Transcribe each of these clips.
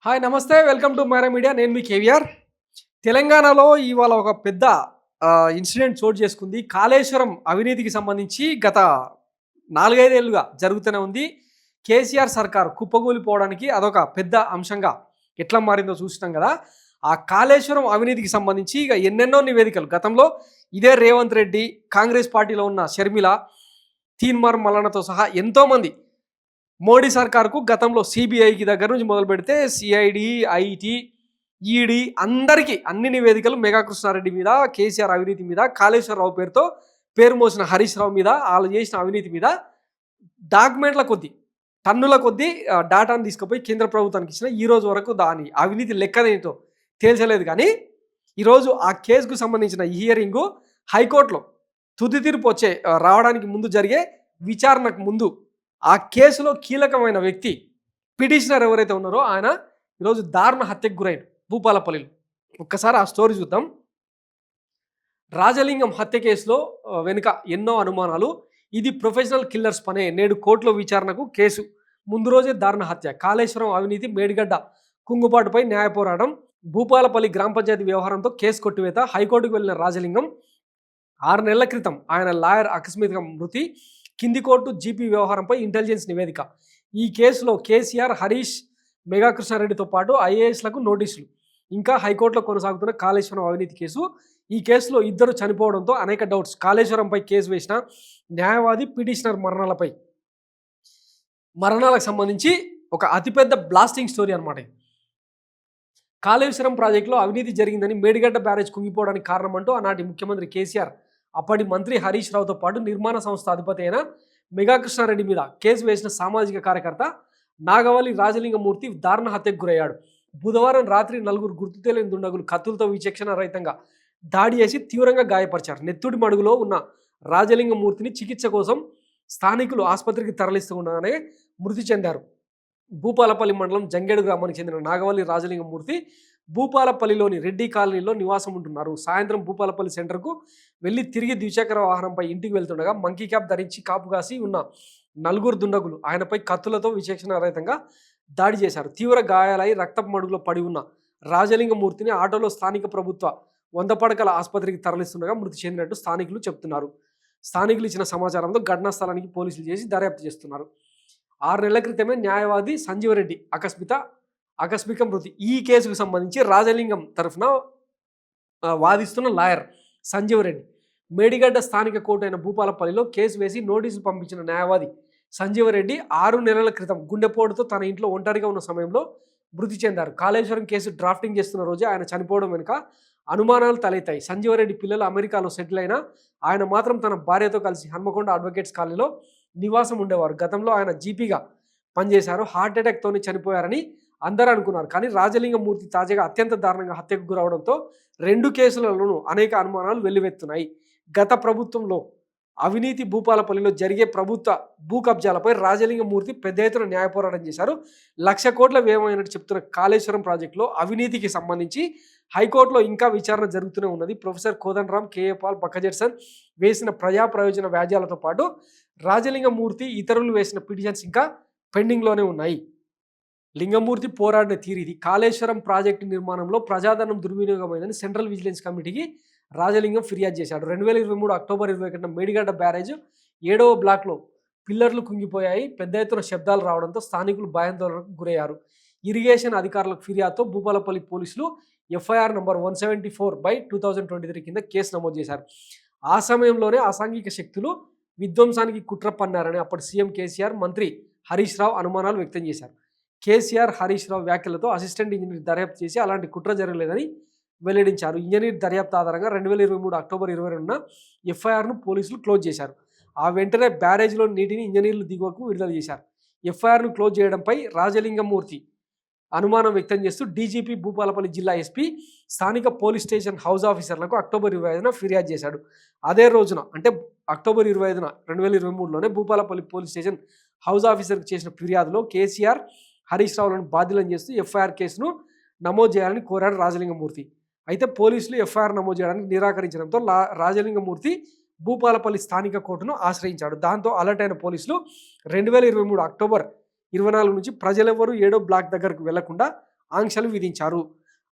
Hi నమస్తే. Welcome to Myra media. నేను మీ కేవీఆర్. తెలంగాణలో ఇవాళ ఒక పెద్ద ఇన్సిడెంట్ చోటు చేసుకుంది. కాళేశ్వరం అవినీతికి సంబంధించి గత 4, 5 ఏళ్లుగా జరుగుతూనే ఉంది. కేసీఆర్ సర్కార్ కుప్పకూలిపోవడానికి అదొక పెద్ద అంశంగా ఎట్లా మారిందో చూసినాం కదా. ఆ కాళేశ్వరం అవినీతికి సంబంధించి ఇక ఎన్నెన్నో నివేదికలు గతంలో ఇదే రేవంత్ రెడ్డి, కాంగ్రెస్ పార్టీలో ఉన్న షర్మిల, తీన్మార్ మల్లన్నతో సహా ఎంతోమంది మోడీ సర్కార్కు గతంలో సిబిఐకి దగ్గర నుంచి మొదలు పెడితే సిఐడి, ఐటీ, ఈడీ అందరికీ అన్ని నివేదికలు మెగా కృష్ణారెడ్డి మీద, కేసీఆర్ అవినీతి మీద, కాళేశ్వరరావు పేరు మోసిన హరీష్ రావు మీద, వాళ్ళు చేసిన అవినీతి మీద డాక్యుమెంట్ల కొద్దీ, టన్నుల కొద్దీ డాటాను తీసుకుపోయి కేంద్ర ప్రభుత్వానికి ఇచ్చిన ఈ రోజు వరకు దాని అవినీతి లెక్కనేంటో తేల్చలేదు. కానీ ఈరోజు ఆ కేసుకు సంబంధించిన హియరింగు హైకోర్టులో తుది తీర్పు రావడానికి ముందు జరిగే విచారణకు ముందు ఆ కేసులో కీలకమైన వ్యక్తి పిటిషనర్ ఎవరైతే ఉన్నారో ఆయన ఈరోజు దారుణ హత్యకు గురైన భూపాలపల్లిలో. ఒక్కసారి ఆ స్టోరీ చూద్దాం. రాజలింగం హత్య కేసులో వెనుక ఎన్నో అనుమానాలు. ఇది ప్రొఫెషనల్ కిల్లర్స్ పనే. నేడు కోర్టులో విచారణకు కేసు ముందు రోజే దారుణ హత్య. కాళేశ్వరం అవినీతి, మేడిగడ్డ కుంగుబాటుపై న్యాయ పోరాటం. భూపాలపల్లి గ్రామ పంచాయతీ వ్యవహారంతో కేసు కొట్టివేత. హైకోర్టుకు వెళ్లిన రాజలింగం 6 నెలల క్రితం ఆయన లాయర్ ఆకస్మిక మృతి. కింది కోర్టు జీపీ వ్యవహారంపై ఇంటెలిజెన్స్ నివేదిక. ఈ కేసులో కేసీఆర్, హరీష్, మెగా కృష్ణారెడ్డితో పాటు ఐఏఎస్లకు నోటీసులు. ఇంకా హైకోర్టులో కొనసాగుతున్న కాళేశ్వరం అవినీతి కేసు. ఈ కేసులో ఇద్దరు చనిపోవడంతో అనేక డౌట్స్. కాళేశ్వరంపై కేసు వేసిన న్యాయవాది, పిటిషనర్ మరణాలకు సంబంధించి ఒక అతిపెద్ద బ్లాస్టింగ్ స్టోరీ అనమాట. కాళేశ్వరం ప్రాజెక్టులో అవినీతి జరిగిందని, మేడిగడ్డ బ్యారేజ్ కుంగిపోవడానికి కారణమంటూ ఆనాటి ముఖ్యమంత్రి కేసీఆర్, అప్పటి మంత్రి హరీష్ రావుతో పాటు నిర్మాణ సంస్థ అధిపతి అయిన మెగా కృష్ణారెడ్డి మీద కేసు వేసిన సామాజిక కార్యకర్త నాగవల్లి రాజలింగమూర్తి దారుణ హత్యకు గురయ్యాడు. బుధవారం రాత్రి 4 గుర్తు తెలియని దుండగులు కత్తులతో విచక్షణ రహితంగా దాడి చేసి తీవ్రంగా గాయపరిచారు. నెత్తుడి మడుగులో ఉన్న రాజలింగమూర్తిని చికిత్స కోసం స్థానికులు ఆసుపత్రికి తరలిస్తుండగానే మృతి చెందారు. భూపాలపల్లి మండలం జంగేడు గ్రామానికి చెందిన నాగవల్లి రాజలింగమూర్తి భూపాలపల్లిలోని రెడ్డి కాలనీలో నివాసం ఉంటున్నారు. సాయంత్రం భూపాలపల్లి సెంటర్కు వెళ్ళి తిరిగి ద్విచక్ర వాహనంపై ఇంటికి వెళ్తుండగా మంకీ క్యాప్ ధరించి కాపు కాసి ఉన్న 4 దుండగులు ఆయనపై కత్తులతో విచక్షణ రహితంగా దాడి చేశారు. తీవ్ర గాయాలై రక్తపు మడుగులో పడి ఉన్న రాజలింగమూర్తిని ఆటోలో స్థానిక ప్రభుత్వ 100 పడకల ఆసుపత్రికి తరలిస్తుండగా మృతి చెందినట్టు స్థానికులు చెబుతున్నారు. స్థానికులు ఇచ్చిన సమాచారంతో ఘటనా స్థలానికి పోలీసులు చేసి దర్యాప్తు చేస్తున్నారు. 6 నెలల క్రితమే న్యాయవాది సంజీవరెడ్డి ఆకస్మిక మృతి. ఈ కేసుకు సంబంధించి రాజలింగం తరఫున వాదిస్తున్న లాయర్ సంజీవరెడ్డి మేడిగడ్డ స్థానిక కోర్టు అయిన భూపాలపల్లిలో కేసు వేసి నోటీసులు పంపించిన న్యాయవాది సంజీవరెడ్డి 6 నెలల క్రితం గుండెపోటుతో తన ఇంట్లో ఒంటరిగా ఉన్న సమయంలో మృతి చెందారు. కాళేశ్వరం కేసు డ్రాఫ్టింగ్ చేస్తున్న రోజే ఆయన చనిపోవడం వెనుక అనుమానాలు తలెత్తాయి. సంజీవరెడ్డి పిల్లలు అమెరికాలో సెటిల్ అయినా ఆయన మాత్రం తన భార్యతో కలిసి హన్మకొండ అడ్వకేట్స్ కాలనీలో నివాసం ఉండేవారు. గతంలో ఆయన జీపీగా పనిచేశారు. హార్ట్ అటాక్తోనే చనిపోయారని అందరూ అనుకున్నారు. కానీ రాజలింగమూర్తి తాజాగా అత్యంత దారుణంగా హత్యకు గురవడంతో 2 కేసులలోనూ అనేక అనుమానాలు వెల్లువెత్తున్నాయి. గత ప్రభుత్వంలో అవినీతి, భూపాలపల్లిలో జరిగే ప్రభుత్వ భూ కబ్జాలపై రాజలింగమూర్తి పెద్ద ఎత్తున న్యాయ పోరాటం చేశారు. 1,00,00,000 కోట్ల వ్యయమైనట్టు చెప్తున్న కాళేశ్వరం ప్రాజెక్టులో అవినీతికి సంబంధించి హైకోర్టులో ఇంకా విచారణ జరుగుతూనే ఉన్నది. ప్రొఫెసర్ కోదండరాం, కేఏ పాల్, బక్కజెట్సన్ వేసిన ప్రజా ప్రయోజన వ్యాజ్యాలతో పాటు రాజలింగమూర్తి ఇతరులు వేసిన పిటిషన్స్ ఇంకా పెండింగ్లోనే ఉన్నాయి. లింగమూర్తి పోరాడిన తీరిది. కాళేశ్వరం ప్రాజెక్టు నిర్మాణంలో ప్రజాధనం దుర్వినియోగమైందని సెంట్రల్ విజిలెన్స్ కమిటీకి రాజలింగం ఫిర్యాదు చేశాడు. 2023 అక్టోబర్ 21న మేడిగడ్డ బ్యారేజ్ 7వ బ్లాక్లో పిల్లర్లు కుంగిపోయాయి. పెద్ద ఎత్తున శబ్దాలు రావడంతో స్థానికులు భయాందోళనకు గురయ్యారు. ఇరిగేషన్ అధికారులకు ఫిర్యాదుతో భూపాలపల్లి పోలీసులు ఎఫ్ఐఆర్ నంబర్ 174/2023 కింద కేసు నమోదు చేశారు. ఆ సమయంలోనే అసాంఘిక శక్తులు విధ్వంసానికి కుట్ర పన్నారని అప్పటి సీఎం కేసీఆర్, మంత్రి హరీష్ రావు అనుమానాలు వ్యక్తం చేశారు. కేసీఆర్, హరీష్ రావు వ్యాఖ్యలతో అసిస్టెంట్ ఇంజనీర్ దర్యాప్తు చేసి అలాంటి కుట్ర జరగలేదని వెల్లడించారు. ఇంజనీర్ దర్యాప్తు ఆధారంగా 2023 అక్టోబర్ 22న ఎఫ్ఐఆర్ను పోలీసులు క్లోజ్ చేశారు. ఆ వెంటనే బ్యారేజ్లో నీటిని ఇంజనీర్లు దిగువకు విడుదల చేశారు. ఎఫ్ఐఆర్ను క్లోజ్ చేయడంపై రాజలింగమూర్తి అనుమానం వ్యక్తం చేస్తూ డీజీపీ, భూపాలపల్లి జిల్లా ఎస్పీ, స్థానిక పోలీస్ స్టేషన్ హౌస్ ఆఫీసర్లకు అక్టోబర్ 25న ఫిర్యాదు చేశాడు. అదే రోజున అంటే అక్టోబర్ 25న 2023లోనే భూపాలపల్లి పోలీస్ స్టేషన్ హౌస్ ఆఫీసర్కి చేసిన ఫిర్యాదులో కేసీఆర్, హరీష్ రావులను బాధ్యులను చేస్తూ ఎఫ్ఐఆర్ కేసును నమోదు చేయాలని కోరాడు రాజలింగమూర్తి. అయితే పోలీసులు ఎఫ్ఐఆర్ నమోదు చేయడానికి నిరాకరించడంతో రాజలింగమూర్తి భూపాలపల్లి స్థానిక కోర్టును ఆశ్రయించాడు. దాంతో అలర్ట్ అయిన పోలీసులు 2023 అక్టోబర్ 24 నుంచి ప్రజలెవరూ 7వ బ్లాక్ దగ్గరకు వెళ్లకుండా ఆంక్షలు విధించారు.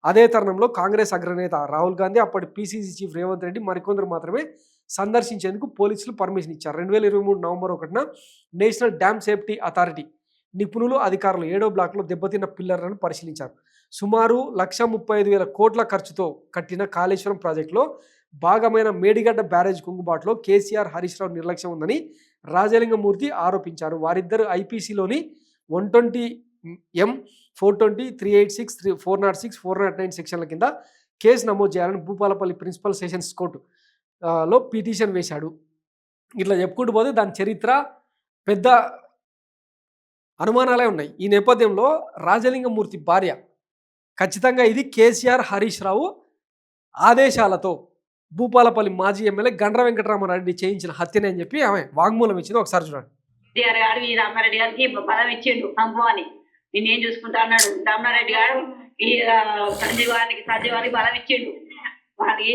అదే తరుణంలో కాంగ్రెస్ అగ్రనేత రాహుల్ గాంధీ, అప్పటి పీసీసీ చీఫ్ రేవంత్ రెడ్డి మరికొందరు మాత్రమే సందర్శించేందుకు పోలీసులు పర్మిషన్ ఇచ్చారు. 2023 నవంబర్ 1న నేషనల్ డ్యామ్ సేఫ్టీ అథారిటీ నిపుణులు, అధికారులు 7వ బ్లాక్లో దెబ్బతిన్న పిల్లర్లను పరిశీలించారు. సుమారు 1,35,000 కోట్ల ఖర్చుతో కట్టిన కాళేశ్వరం ప్రాజెక్టులో భాగమైన మేడిగడ్డ బ్యారేజ్ కుంగుబాటులో కేసీఆర్, హరీష్ రావు నిర్లక్ష్యం ఉందని రాజలింగమూర్తి ఆరోపించారు. వారిద్దరు ఐపీసీలోని 120M, 420, 386, 406, 409 సెక్షన్ల కింద కేసు నమోదు చేయాలని భూపాలపల్లి ప్రిన్సిపల్ సెషన్స్ కోర్టు లో పిటిషన్ వేశాడు. ఇట్లా చెప్పుకుంటూ పోతే దాని చరిత్ర పెద్ద అనుమానాలే ఉన్నాయి. ఈ నేపథ్యంలో రాజలింగమూర్తి భార్య ఖచ్చితంగా ఇది కేసీఆర్, హరీష్ రావు ఆదేశాలతో భూపాలపల్లి మాజీ ఎమ్మెల్యే గండ్ర వెంకటరామారెడ్డి చేయించిన హత్యనే అని చెప్పి ఆమె వాంగ్మూలం ఇచ్చింది. ఒకసారి చూడండి. రామారెడ్డి గారికి బలం ఇచ్చిండు కంపు అని నేనేం చూసుకుంటా అన్నాడు. రామారెడ్డి గారు ఈ సంజీవానికి బలం ఇచ్చిండు. వారికి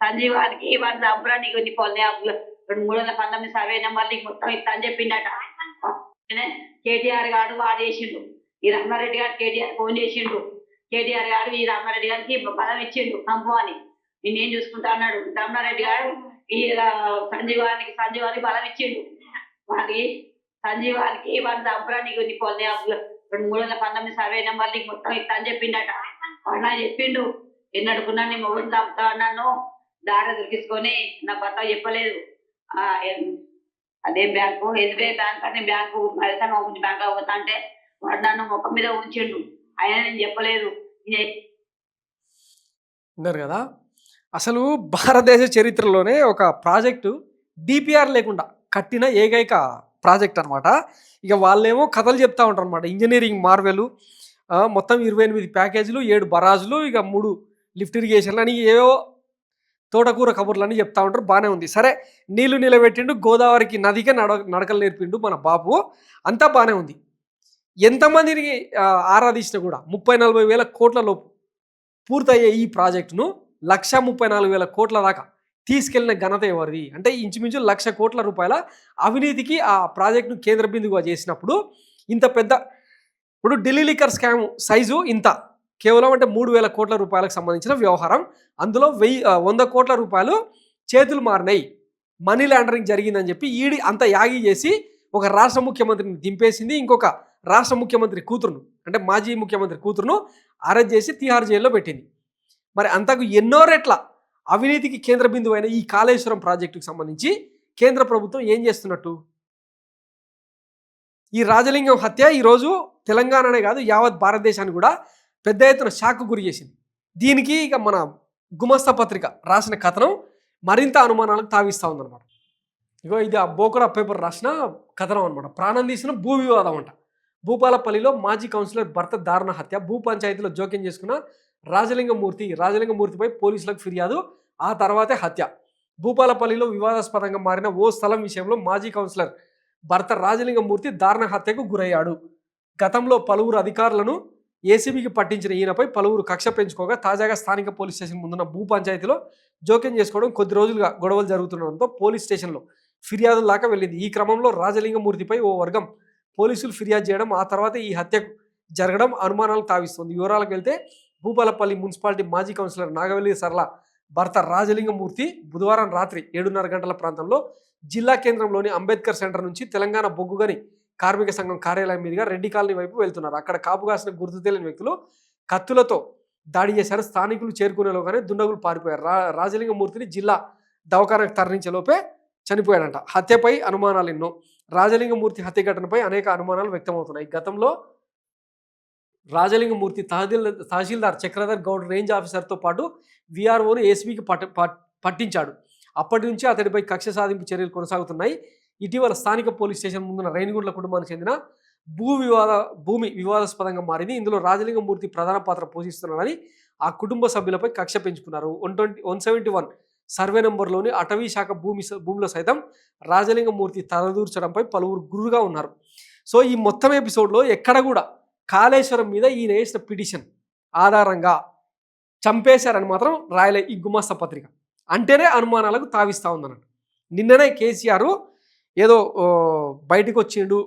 సంజీవానికి వారి సంబరా నీకు 319 సర్వే నెంబర్ నీకు మొత్తం ఇస్తా అని చెప్పిండట. కేటీఆర్ గారు వాడు చేసిండు. ఈ రామారెడ్డి గారు కేటీఆర్ ఫోన్ చేసిండు. కేటీఆర్ గారు ఈ రామారెడ్డి గారికి బలం ఇచ్చిండు కంపు అని నేనేం చూసుకుంటా అన్నాడు. రామారెడ్డి గారు ఈ సంజీవానికి బలం ఇచ్చిండు. వారికి సంజీవానికి వారి సంబరా నీకు 319 సర్వే నెంబర్ నీకు మొత్తం ఇస్తా అని చెప్పిండట. వాడు నాకు చెప్పిండు ఎన్నడుకున్నా నీ మొగుడు చంపుతా అన్నాను. దారి దొరికించుకొని నా భర్త చెప్పలేదు. అదే బ్యాంకు ఎస్బీఐ బ్యాంక్ అని బ్యాంకు బ్యాంక్ పోతా అంటే వాడు నన్ను ముఖం మీద ఉంచిండు. అయినా నేను చెప్పలేదు. ఉన్నారు కదా, అసలు భారతదేశ చరిత్రలోనే ఒక ప్రాజెక్టు డిపిఆర్ లేకుండా కట్టిన ఏకైక ప్రాజెక్ట్ అనమాట. ఇక వాళ్ళేమో కథలు చెప్తా ఉంటారు అనమాట. ఇంజనీరింగ్ మార్వెలు, మొత్తం 28 ప్యాకేజీలు, 7 బరాజులు, ఇక 3 లిఫ్ట్ ఇరిగేషన్లు అని ఏవో తోటకూర కబుర్లని చెప్తా ఉంటారు. బాగానే ఉంది. సరే, నీళ్లు నిలబెట్టిండు, గోదావరికి నదికే నడకలు నేర్పిండు మన బాబు, అంతా బాగానే ఉంది. ఎంతమందిని ఆరాధించినా కూడా 30-40 వేల కోట్ల లోపు పూర్తయ్యే ఈ ప్రాజెక్టును 1,34,000 కోట్ల దాకా తీసుకెళ్లిన ఘనత ఎవరిది అంటే ఇంచుమించు 1,00,000 కోట్ల రూపాయల అవినీతికి ఆ ప్రాజెక్టును కేంద్ర బిందువుగా చేసినప్పుడు ఇంత పెద్ద, ఇప్పుడు ఢిల్లీ లిక్కర్ స్కామ్ సైజు ఇంత, కేవలం అంటే 3,000 కోట్ల రూపాయలకు సంబంధించిన వ్యవహారం. అందులో 100 కోట్ల రూపాయలు చేతులు మారినాయి, మనీ లాండరింగ్ జరిగిందని చెప్పి ఈడీ అంత యాగి చేసి ఒక రాష్ట్ర ముఖ్యమంత్రిని దింపేసింది. ఇంకొక రాష్ట్ర ముఖ్యమంత్రి కూతురును, అంటే మాజీ ముఖ్యమంత్రి కూతురును అరెస్ట్ చేసి తిహార్ జైల్లో పెట్టింది. మరి అంతకు ఎన్నో రెట్ల అవినీతికి కేంద్ర బిందువు అయిన ఈ కాళేశ్వరం ప్రాజెక్టుకు సంబంధించి కేంద్ర ప్రభుత్వం ఏం చేస్తున్నట్టు? ఈ రాజలింగం హత్య ఈరోజు తెలంగాణనే కాదు యావత్ భారతదేశాన్ని కూడా పెద్ద ఎత్తున షాక్ గురి చేసింది. దీనికి ఇక మన గుమస్తా పత్రిక రాసిన కథనం మరింత అనుమానాలకు తావిస్తూ ఉందన్నమాట. ఇగో ఇది ఆ బోకడా పేపర్ రాసిన కథనం అనమాట. ప్రాణం తీసిన భూ వివాదం అంట. భూపాలపల్లిలో మాజీ కౌన్సిలర్ భర్త దారుణ హత్య, భూ పంచాయతీలో జోక్యం చేసుకున్న రాజలింగమూర్తిపై పోలీసులకు ఫిర్యాదు, ఆ తర్వాతే హత్య. భూపాలపల్లిలో వివాదాస్పదంగా మారిన ఓ స్థలం విషయంలో మాజీ కౌన్సిలర్ భర్త రాజలింగమూర్తి దారుణ హత్యకు గురయ్యాడు. గతంలో పలువురు అధికారులను ఏసీబీకి పట్టించిన ఈయనపై పలువురు కక్ష పెంచుకోగా తాజాగా స్థానిక పోలీస్ స్టేషన్ ముందున్న భూ పంచాయతీలో జోక్యం చేసుకోవడం, కొద్ది రోజులుగా గొడవలు జరుగుతుండడంతో పోలీస్ స్టేషన్లో ఫిర్యాదుల దాకా వెళ్ళింది. ఈ క్రమంలో రాజలింగమూర్తిపై ఓ వర్గం పోలీసులు ఫిర్యాదు చేయడం, ఆ తర్వాత ఈ హత్యకు జరగడం అనుమానాలు తావిస్తుంది. వివరాలకు వెళ్తే భూపాలపల్లి మున్సిపాలిటీ మాజీ కౌన్సిలర్ నాగవెల్లి సరళ భర్త రాజలింగమూర్తి బుధవారం రాత్రి 7:30 గంటల ప్రాంతంలో జిల్లా కేంద్రంలోని అంబేద్కర్ సెంటర్ నుంచి తెలంగాణ బొగ్గుగని కార్మిక సంఘం కార్యాలయం మీదుగా రెడ్డి కాలనీ వైపు వెళ్తున్నారు. అక్కడ కాపుగాసిన గుర్తు తెలియని వ్యక్తులు కత్తులతో దాడి చేశారు. స్థానికులు చేరుకునేలోగానే దుండగులు పారిపోయారు. రాజలింగమూర్తిని జిల్లా దవాఖానకు తరలించేలోపే చనిపోయాడంట. హత్యపై అనుమానాలు ఎన్నో. రాజలింగమూర్తి హత్య ఘటనపై అనేక అనుమానాలు వ్యక్తమవుతున్నాయి. గతంలో రాజలింగమూర్తి తహసీల్దార్ చక్రధర్ గౌడ్ రేంజ్ ఆఫీసర్తో పాటు విఆర్ఓను ఏసీబీకి పట్టించాడు. అప్పటి నుంచి అతడిపై కక్ష సాధింపు చర్యలు కొనసాగుతున్నాయి. ఇటీవల స్థానిక పోలీస్ స్టేషన్ ముందున్న రేణిగుండ్ల కుటుంబానికి చెందిన భూమి వివాదాస్పదంగా మారింది. ఇందులో రాజలింగమూర్తి ప్రధాన పాత్ర పోషిస్తున్నాడని ఆ కుటుంబ సభ్యులపై కక్ష పెంచుకున్నారు. 171 సర్వే నెంబర్లోని అటవీ శాఖ భూమిలో సైతం రాజలింగమూర్తి తలదూర్చడంపై పలువురు గురుగా ఉన్నారు. సో ఈ మొత్తం ఎపిసోడ్లో ఎక్కడ కూడా కాళేశ్వరం మీద ఈయన వేసిన పిటిషన్ ఆధారంగా చంపేశారని మాత్రం రాయలే ఈ గుమస్తా పత్రిక. అంటేనే అనుమానాలకు తావిస్తూ ఉందన్నట్టు. నిన్ననే కేసీఆర్ ఏదో బయటకు వచ్చిండు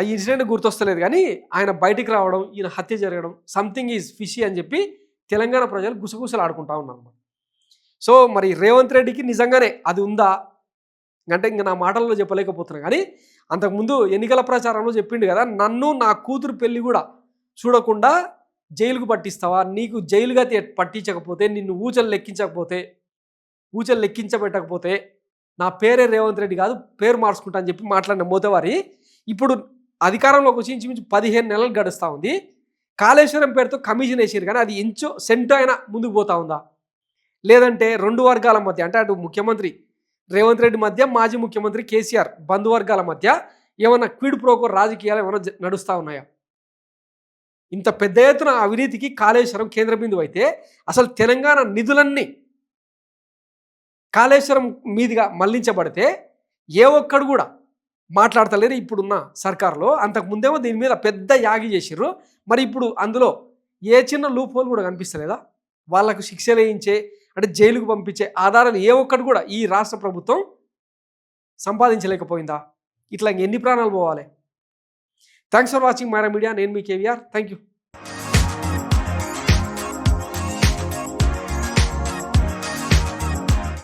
ఆ ఇన్సిడెంట్ గుర్తొస్తలేదు కానీ ఆయన బయటికి రావడం, ఈయన హత్య జరగడం, సంథింగ్ ఈజ్ ఫిషీ అని చెప్పి తెలంగాణ ప్రజలు గుసగుసలు ఆడుకుంటా ఉన్నారు. సో మరి రేవంత్ రెడ్డికి నిజంగానే అది ఉందా అంటే ఇంక నా మాటల్లో చెప్పలేకపోతున్నా కానీ అంతకుముందు ఎన్నికల ప్రచారంలో చెప్పిండు కదా, నన్ను నా కూతురు పెళ్లి కూడా చూడకుండా జైలుకు పట్టిస్తావా, నీకు జైలుగా పట్టించకపోతే, నిన్ను ఊచలు లెక్కించబెట్టకపోతే నా పేరే రేవంత్ రెడ్డి కాదు, పేరు మార్చుకుంటా అని చెప్పి మాట్లాడిన మోతవారి ఇప్పుడు అధికారంలోకి వచ్చి ఇంచుమించు 15 నెలలు గడుస్తూ ఉంది. కాళేశ్వరం పేరుతో కమిషన్ వేసారు కానీ అది ఇంచు సెంటు అయినా ముందుకు పోతా ఉందా, లేదంటే రెండు వర్గాల మధ్య అంటే అటు ముఖ్యమంత్రి రేవంత్ రెడ్డి మధ్య మాజీ ముఖ్యమంత్రి కేసీఆర్ బంధువర్గాల మధ్య ఏమైనా క్విడ్ ప్రోకో రాజకీయాలు ఏమైనా నడుస్తూ ఉన్నాయా? ఇంత పెద్ద ఎత్తున అవినీతికి కాళేశ్వరం కేంద్ర బిందువు అయితే అసలు తెలంగాణ నిధులన్నీ కాళేశ్వరం మీదుగా మళ్లించబడితే ఏ ఒక్కడు కూడా మాట్లాడతలేరు ఇప్పుడున్న సర్కార్లో. అంతకుముందేమో దీని మీద పెద్ద యాగి చేసిర్రు. మరి ఇప్పుడు అందులో ఏ చిన్న లూప్ హోల్ కూడా కనిపిస్తలేదా? వాళ్లకు శిక్షలు వేయించే అంటే జైలుకు పంపించే ఆధారాలు ఏ ఒక్కటి కూడా ఈ రాష్ట్ర ప్రభుత్వం సంపాదించలేకపోయిందా? ఇట్లా ఎన్ని ప్రాణాలు పోవాలి? Thanks for watching Myra media. నేను మీ కేవీఆర్. Thank you.